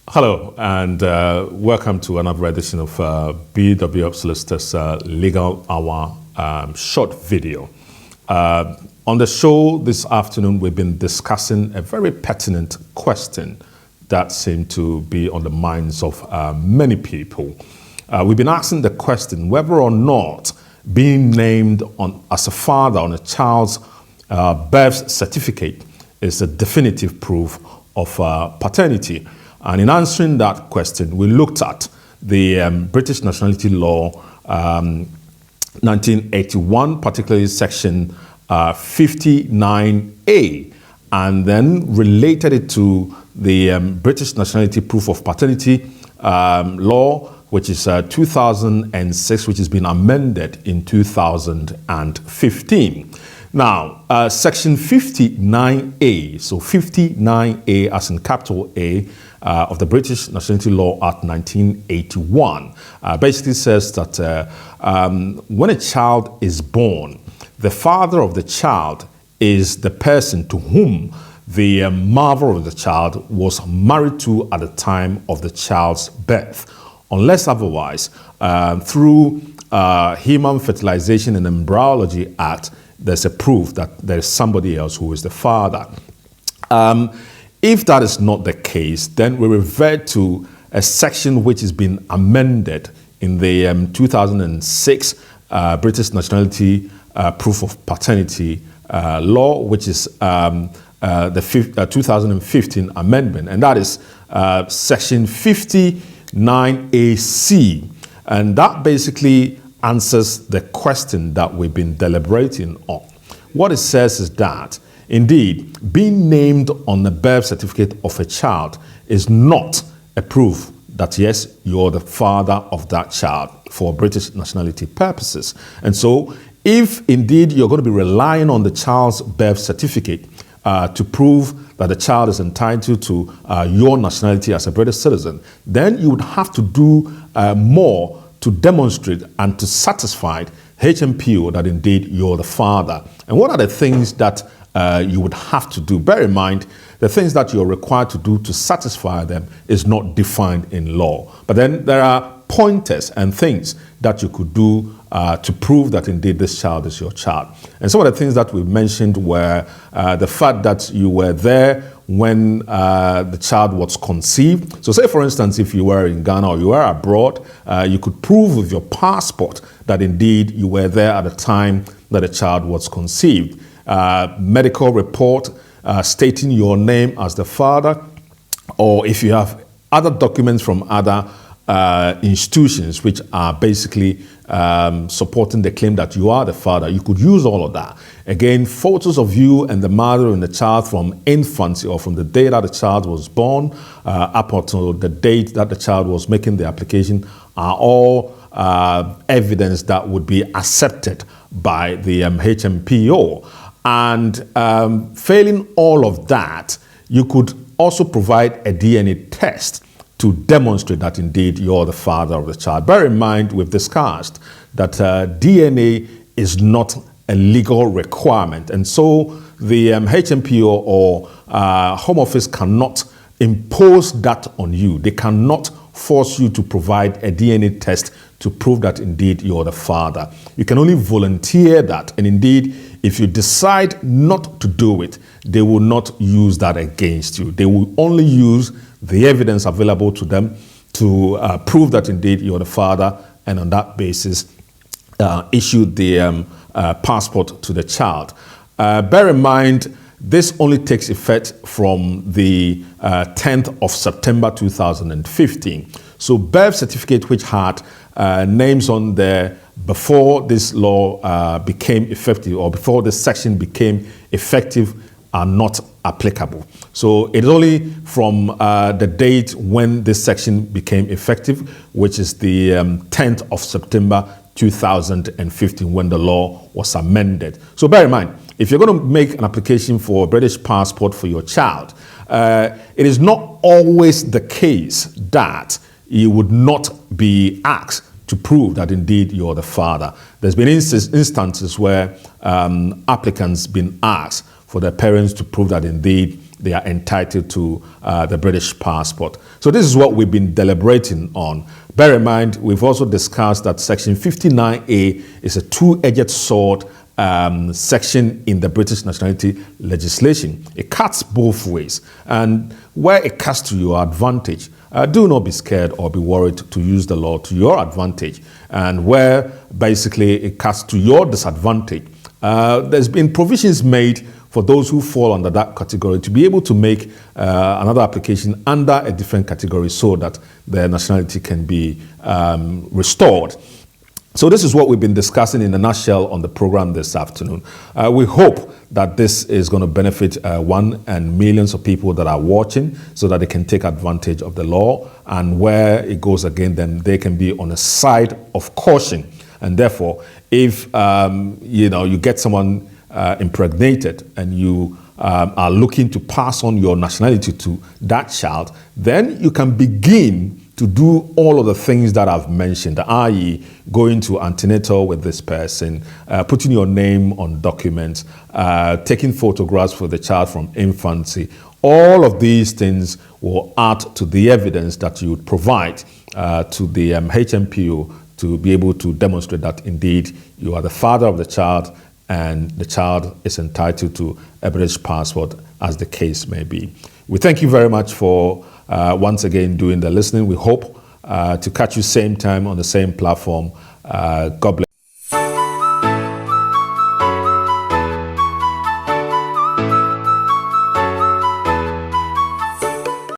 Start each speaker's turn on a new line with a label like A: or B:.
A: Hello, and welcome to another edition of BWF Solicitors Legal Hour short video. On the show this afternoon, we've been discussing a very pertinent question that seemed to be on the minds of many people. We've been asking the question whether or not being named as a father on a child's birth certificate is a definitive proof of paternity. And in answering that question, we looked at the British Nationality Law 1981, particularly Section 59A, and then related it to the British Nationality Proof of Paternity Law, which is 2006, which has been amended in 2015. Now, Section 59A, so 59A as in capital A, of the British Nationality Law Act 1981 basically says that when a child is born, the father of the child is the person to whom the mother of the child was married to at the time of the child's birth, unless otherwise, through Human Fertilization and Embryology Act, there's a proof that there is somebody else who is the father. If that is not the case, then we revert to a section which has been amended in the 2006 British Nationality Proof of Paternity Law, which is the 2015 amendment, and that is Section 59AC. And that basically answers the question that we've been deliberating on. What it says is that indeed, being named on the birth certificate of a child is not a proof that, yes, you're the father of that child for British nationality purposes. And so, if indeed you're going to be relying on the child's birth certificate to prove that the child is entitled to your nationality as a British citizen, then you would have to do more to demonstrate and to satisfy HMPO that indeed you're the father. And what are the things that you would have to do? Bear in mind, the things that you're required to do to satisfy them is not defined in law. But then there are pointers and things that you could do to prove that indeed this child is your child. And some of the things that we mentioned were the fact that you were there when the child was conceived. So say, for instance, if you were in Ghana or you were abroad, you could prove with your passport that indeed you were there at the time that the child was conceived. Medical report stating your name as the father, or if you have other documents from other institutions which are basically supporting the claim that you are the father, you could use all of that. Again, photos of you and the mother and the child from infancy or from the day that the child was born up until the date that the child was making the application are all evidence that would be accepted by the HMPO. And failing all of that, you could also provide a DNA test to demonstrate that indeed you're the father of the child. Bear in mind, we've discussed that DNA is not a legal requirement. And so the HMPO or Home Office cannot impose that on you. They cannot force you to provide a DNA test to prove that indeed you're the father. You can only volunteer that. And indeed, if you decide not to do it, they will not use that against you. They will only use the evidence available to them to prove that indeed you're the father, and on that basis, issue the passport to the child. Bear in mind, this only takes effect from the 10th of September 2015. So birth certificate which had names on there before this law became effective, or before this section became effective, are not applicable. So it is only from the date when this section became effective, which is the 10th of September 2015, when the law was amended. So bear in mind, if you're going to make an application for a British passport for your child, it is not always the case that you would not be asked to prove that indeed you're the father. There's been instances where applicants been asked for their parents to prove that indeed they are entitled to the British passport. So this is what we've been deliberating on. Bear in mind, we've also discussed that Section 59A is a two-edged sword section in the British nationality legislation. It cuts both ways, and where it cuts to your advantage, do not be scared or be worried to use the law to your advantage. And where basically it cuts to your disadvantage, there's been provisions made for those who fall under that category to be able to make another application under a different category so that their nationality can be restored. So this is what we've been discussing in a nutshell on the program this afternoon. We hope that this is going to benefit one and millions of people that are watching so that they can take advantage of the law, and where it goes again, then they can be on a side of caution. And therefore, if you get someone impregnated and you are looking to pass on your nationality to that child, then you can begin to do all of the things that I've mentioned, i.e. going to antenatal with this person, putting your name on documents, taking photographs for the child from infancy. All of these things will add to the evidence that you would provide to the HMPO to be able to demonstrate that indeed you are the father of the child and the child is entitled to a British passport, as the case may be. We thank you very much for once again doing the listening. We hope to catch you same time on the same platform. God bless.